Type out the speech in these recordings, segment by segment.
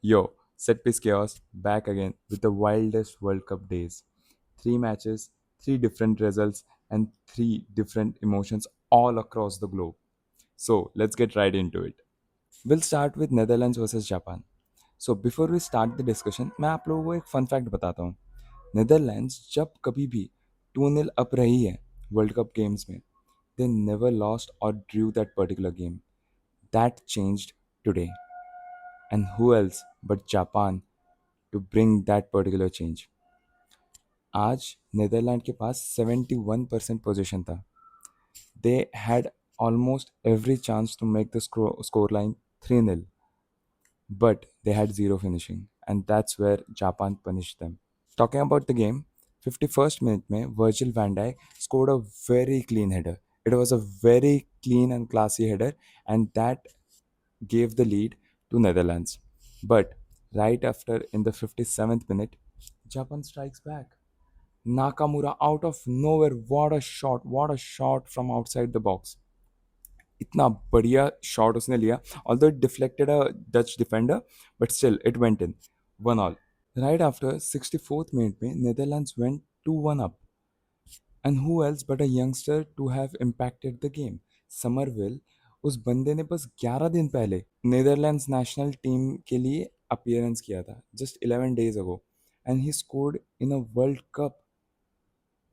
Yo, set piece chaos back again with the wildest World Cup days. Three matches, three different results, and three different emotions all across the globe. So let's get right into it. We'll start with Netherlands versus Japan. So before we start the discussion, मैं आप लोगों को एक fun fact बताता हूँ. Netherlands जब कभी भी 2-0 अप रही है वर्ल्ड कप गेम्स में, they never lost or drew that particular game. That changed today. And who else but Japan to bring that particular change? आज नेदरलैंड के पास 71% पोजीशन था. They had almost every chance to make the score line 3-0, but they had zero finishing, and that's where Japan punished them. Talking about the game, 51st minute में Virgil van Dijk scored a very clean header. It was a very clean and classy header, and that gave the lead to Netherlands. But right after, in the 57th minute, Japan strikes back. Nakamura out of nowhere, what a shot! What a shot from outside the box. इतना बढ़िया shot उसने लिया. Although it deflected a Dutch defender, but still it went in. 1-1. Right after 64th minute में Netherlands went 2-1 up. And who else but a youngster to have impacted the game? Somerville. उस बंदे ने बस 11 दिन पहले Netherlands national team के लिए appearance किया था, just 11 days ago, and he scored in a world Cup.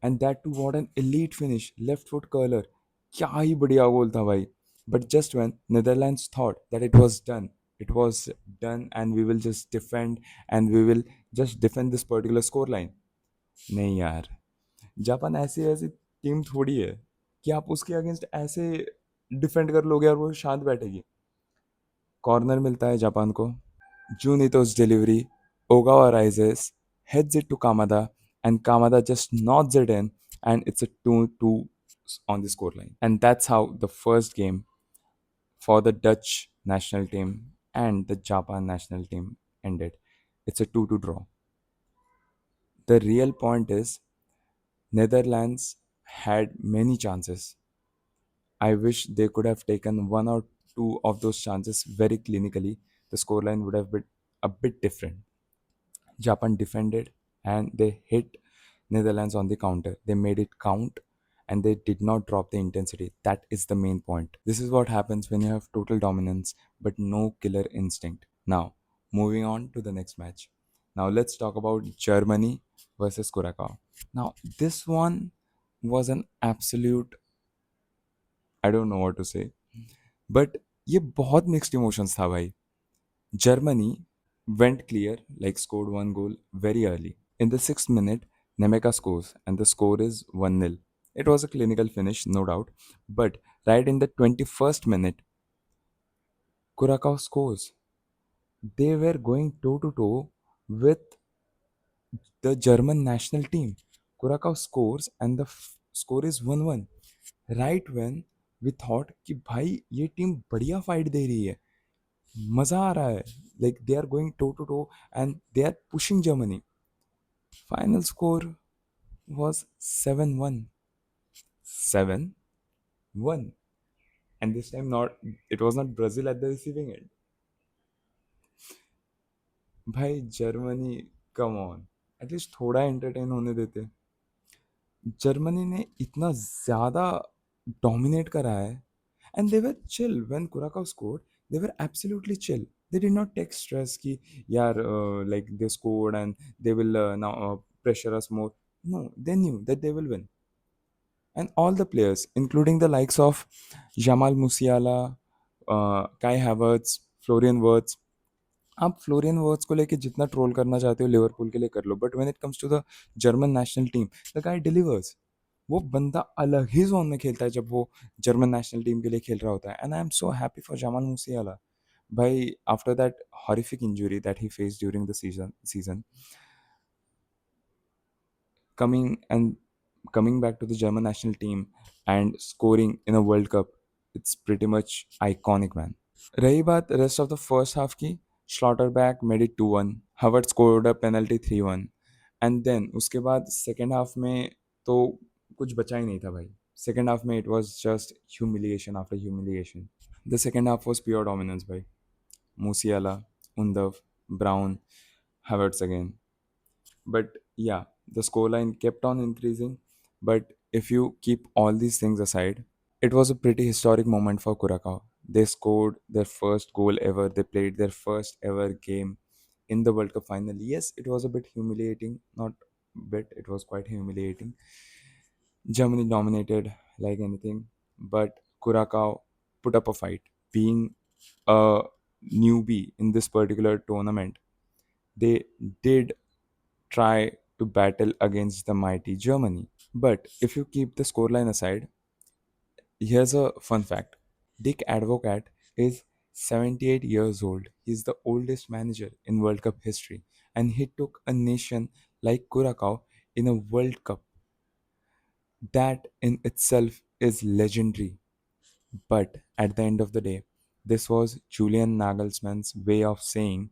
And that too what an elite finish, left foot curler. क्या ही बढ़िया गोल था भाई. But just when Netherlands thought that it was done and we will just defend and we will just defend this particular score line. नहीं यार, Japan ऐसी ऐसी team थोड़ी है कि आप उसके अगेंस्ट ऐसे डिफेंड कर लोगे और वो शांत बैठेगी. कॉर्नर मिलता है जापान को. Junito's delivery, Ogawa rises, heads it to Kamada, and Kamada just nods it in, and it's a 2-2 on the scoreline. And that's how the first game for the Dutch national team and the Japan national team ended. It's a 2-2 draw. The real point is Netherlands had many chances. I wish they could have taken one or two of those chances very clinically. The scoreline would have been a bit different. Japan defended and they hit Netherlands on the counter. They made it count and they did not drop the intensity. That is the main point. This is what happens when you have total dominance but no killer instinct. Now, moving on to the next match. Now, let's talk about Germany versus Curacao. Now, this one was an absolute, I don't know what to say, but ये बहुत mixed emotions था भाई. Germany went clear, like scored one goal very early. In the 6th minute, Nemeka scores, and the score is 1-0. It was a clinical finish, no doubt, but right in the 21st minute, Curacao scores. They were going toe to toe with the German national team. Curacao scores, and the score is 1-1. Right when we thought कि भाई ये team बढ़िया fight दे रही है, मजा आ रहा है, like they are going toe to toe and they are pushing Germany. Final score was 7-1. 7-1. And this time not, it was not Brazil at the receiving end. भाई जर्मनी, कम ऑन, एटलीस्ट थोड़ा entertain होने देते. Germany ने इतना ज़्यादा dominate करा है. And they were chill when Curaçao scored. They were absolutely chill. They did not take stress कि यार like they scored and they will now pressure us more. No, they knew that they will win. And all the players, including the likes of Jamal Musiala, Kai Havertz, Florian Wirtz. आप Florian words को लेके जितना troll करना चाहते हो Liverpool के लिए कर लो, but when it comes to the German national team, the guy delivers. वो बंदा अलग ही जोन में खेलता है जब वो जर्मन नेशनल टीम के लिए खेल रहा होता है. And I am so happy for Jamal Musiala. भाई after that horrific injury that he face during the season, coming and coming back to the German national team and scoring in a World Cup, it's pretty much iconic, man. रही बात rest of the first half की, Schlotterbeck made it 2-1, Havertz scored a penalty 3-1, and then उसके बाद second half में तो कुछ बचा ही नहीं था भाई. सेकेंड हाफ में it was just humiliation after humiliation. The second half was pure dominance भाई. मूसियाला, उंदव, Brown, Havertz again. But yeah, the scoreline kept on increasing. But if you keep all these things aside, it was a pretty historic moment for Curacao. They scored their first goal ever. They played their first ever game in the World Cup final. Yes, it was a bit humiliating. Not bit, it was quite humiliating. Germany dominated like anything, but Curacao put up a fight. Being a newbie in this particular tournament, they did try to battle against the mighty Germany. But if you keep the scoreline aside, here's a fun fact. Dick Advocat is 78 years old. He's the oldest manager in World Cup history, and he took a nation like Curacao in a World Cup. That in itself is legendary. But at the end of the day, this was Julian Nagelsmann's way of saying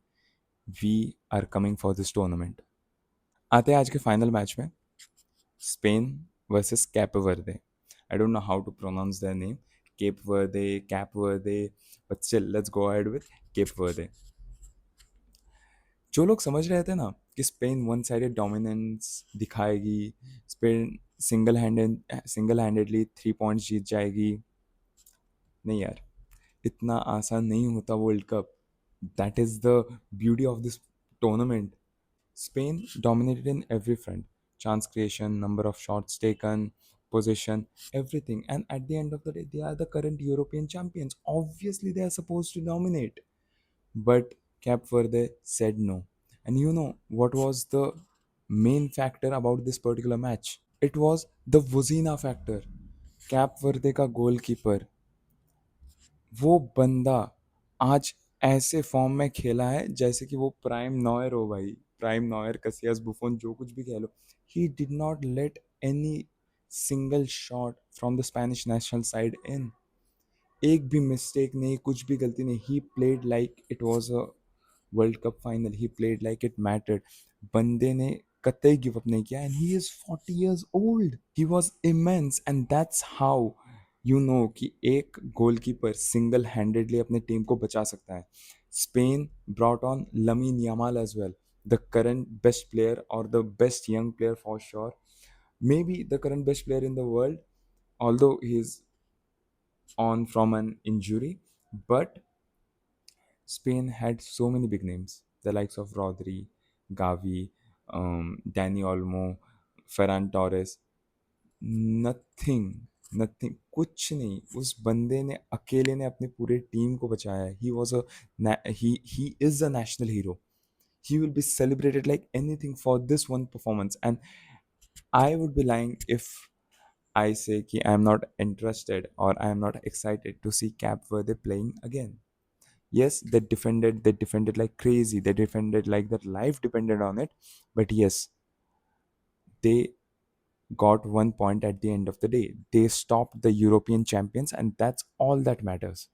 we are coming for this tournament. आते हैं आज के final match में, Spain versus Cap Verde. I don't know how to pronounce their name. Cape Verde, Cap Verde, but still let's go ahead with Cape Verde. जो लोग समझ रहे थे ना कि स्पेन वन साइडेड डोमिनेंस दिखाएगी, स्पेन सिंगल हैंडेडली 3 पॉइंट्स जीत जाएगी, नहीं यार, इतना आसान नहीं होता world cup. That is the beauty of this tournament. Spain dominated in every front: chance creation, number of shots taken, possession, everything. And at the end of the day, they are the current European champions. Obviously, they are supposed to dominate. But Cap Verde said no. And you know what was the main factor about this particular match? It was the Vuzina factor. Cap Verde का goalkeeper, वो बंदा आज ऐसे form में खेला है जैसे कि वो प्राइम नॉयर हो भाई. प्राइम नॉयर, कसियस, बुफोन, जो कुछ भी कह लो. He did not let any single shot from the Spanish national side in. एक भी मिस्टेक नहीं, कुछ भी गलती नहीं. He played like it was a world cup final. He played like it mattered. बंदे ने कतई गिव अप नहीं किया. And he is 40 years old. He was immense. And that's how you know कि एक गोलकीपर सिंगल हैंडेडली अपने team को बचा सकता है. Spain brought on Lamine Yamal as well, the current best player और the best young player for sure. Maybe the current best player in the world, although he's on from an injury. But Spain had so many big names, the likes of Rodri, Gavi, Dani Olmo, Ferran Torres. Nothing, nothing, कुछ नहीं. उस बंदे ने अकेले ने अपने पूरे team को बचाया है. He is a national hero. He will be celebrated like anything for this one performance. And I would be lying if I say कि I am not interested or I am not excited to see Cap Verde playing again. Yes, they defended like crazy. They defended like their life depended on it. But yes, they got 1 point at the end of the day. They stopped the European champions, and that's all that matters.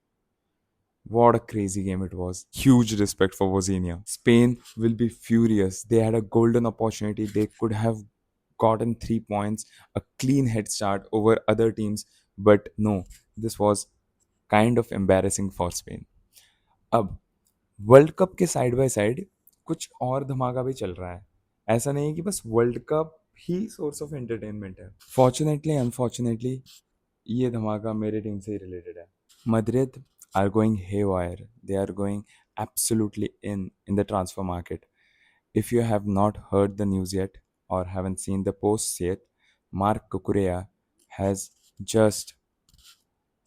What a crazy game it was. Huge respect for Wozinha. Spain will be furious. They had a golden opportunity. They could have gotten 3 points, a clean head start over other teams. But no, this was kind of embarrassing for Spain. अब world cup के side by side कुछ और धमाका भी चल रहा है. ऐसा नहीं है कि बस world cup he source of entertainment है. फॉर्चुनेटली अनफॉर्चुनेटली ये धमाका मेरे टीम से ही रिलेटेड है. Madrid are going haywire. They are going absolutely in the transfer market. If you have not heard the news yet or haven't seen the posts yet, Marc Cucurella has just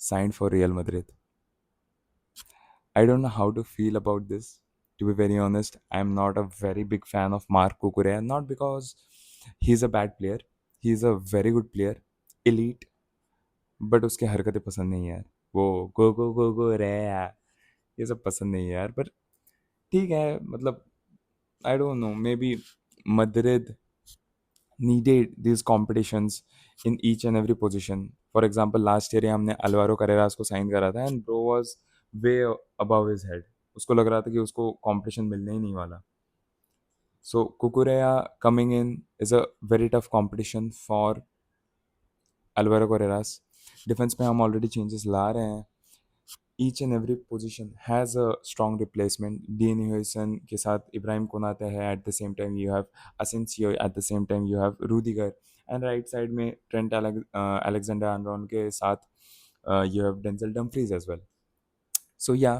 signed for Real Madrid. I don't know how to feel about this. To be very honest, I'm not a very big fan of Marc Cucurella. Not because he's a bad player. He's a very good player, elite. But उसकी हरकतें पसंद नहीं है यार. वो गो रे यार, ये सब पसंद नहीं है यार. पर ठीक है, मतलब आई don't no, may be Madrid needed these competitions in each and every position. For example, last year हमने अल्वारो करेरास को साइन करा था and bro was way above his head. उसको लग रहा था कि उसको कंपटीशन मिलने ही नहीं वाला. So Cucurella coming in is a very tough competition for Alvaro Carreras. Defence में हम ऑलरेडी चेंजेस ला रहे हैं. Each and every position has a strong replacement. Dean Huijsen के साथ इब्राहिम कोनाते है, at the same time you have Asensio, at the same time you have Rudiger, and right side में Trent Alexander Arnold के साथ you have Denzel Dumfries as well. So yeah,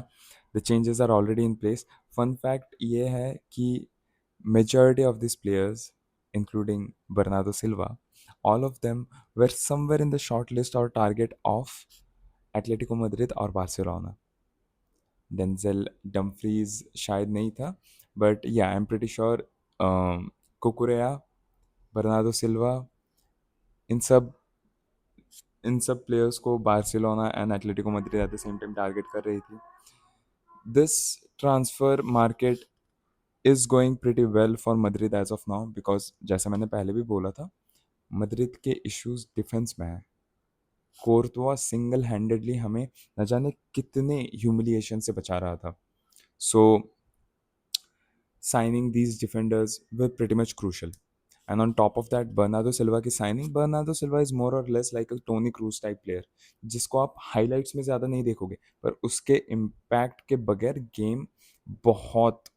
the changes are already in place. Fun fact ये है कि majority of these players, including Bernardo Silva, all of them were somewhere in the short list or target of Atletico Madrid और Barcelona. Denzel Dumfries शायद नहीं था, but yeah, I'm pretty sure Cucurella, Bernardo Silva, इन सब इन सब players को Barcelona and Atletico Madrid at the same time target कर रही थी. This transfer market is going pretty well for Madrid as of now, because जैसा मैंने पहले भी बोला था, मद्रिद के इश्यूज डिफेंस में है. कोर्तवा सिंगल हैंडेडली हमें न जाने कितने ह्यूमिलिएशन से बचा रहा था. सो signing these defenders were pretty much crucial. And on top of that, Bernardo Silva की signing, Bernardo Silva is more or less like a Tony Cruz type player, जिसको आप हाईलाइट्स में ज़्यादा नहीं देखोगे, पर उसके इम्पैक्ट के बगैर गेम बहुत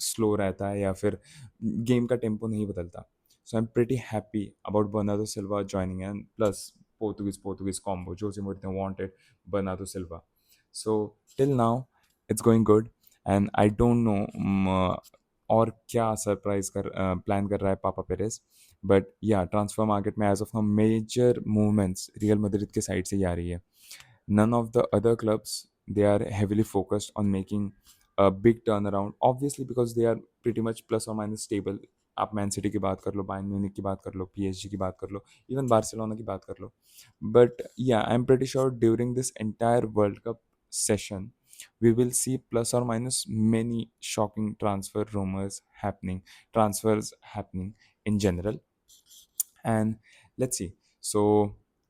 स्लो रहता है या फिर गेम का टेम्पो नहीं बदलता. So I am pretty happy about Bernardo Silva joining, and plus Portuguese combo Jose Mourinho wanted Bernardo Silva. So till now it's going good, and I don't know और क्या surprise कर plan कर रहा है papa Perez. But या transfer market में as of now major movements Real Madrid के side से ही आ रही है. None of the other clubs, they are heavily focused on making a big turnaround, obviously because they are pretty much plus or minus stable. आप man city की बात कर लो, Bayern Munich की बात कर लो, पीएसजी की बात कर लो, इवन बार्सिलोना की बात कर लो. बट या I am pretty sure during this entire world cup session we will see plus or minus many shocking transfers happening in general. And let's see. So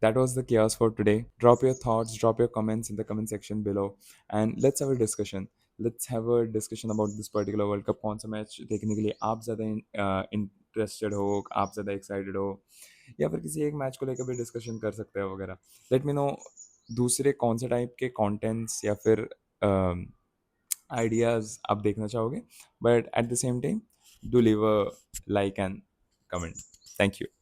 that was the chaos for today. Drop your thoughts, drop your comments in the comment section below, and let's have a discussion. Let's have a discussion about this particular World Cup. कौन सा match देखने के लिए आप ज़्यादा interested हो, आप ज़्यादा एक्साइटेड हो, या फिर किसी एक मैच को लेकर भी डिस्कशन कर सकते हो वगैरह. लेट मी नो दूसरे कौन से टाइप के कंटेंट्स या फिर आइडियाज़ आप देखना चाहोगे. But at the same time, do leave a like and comment. Thank you.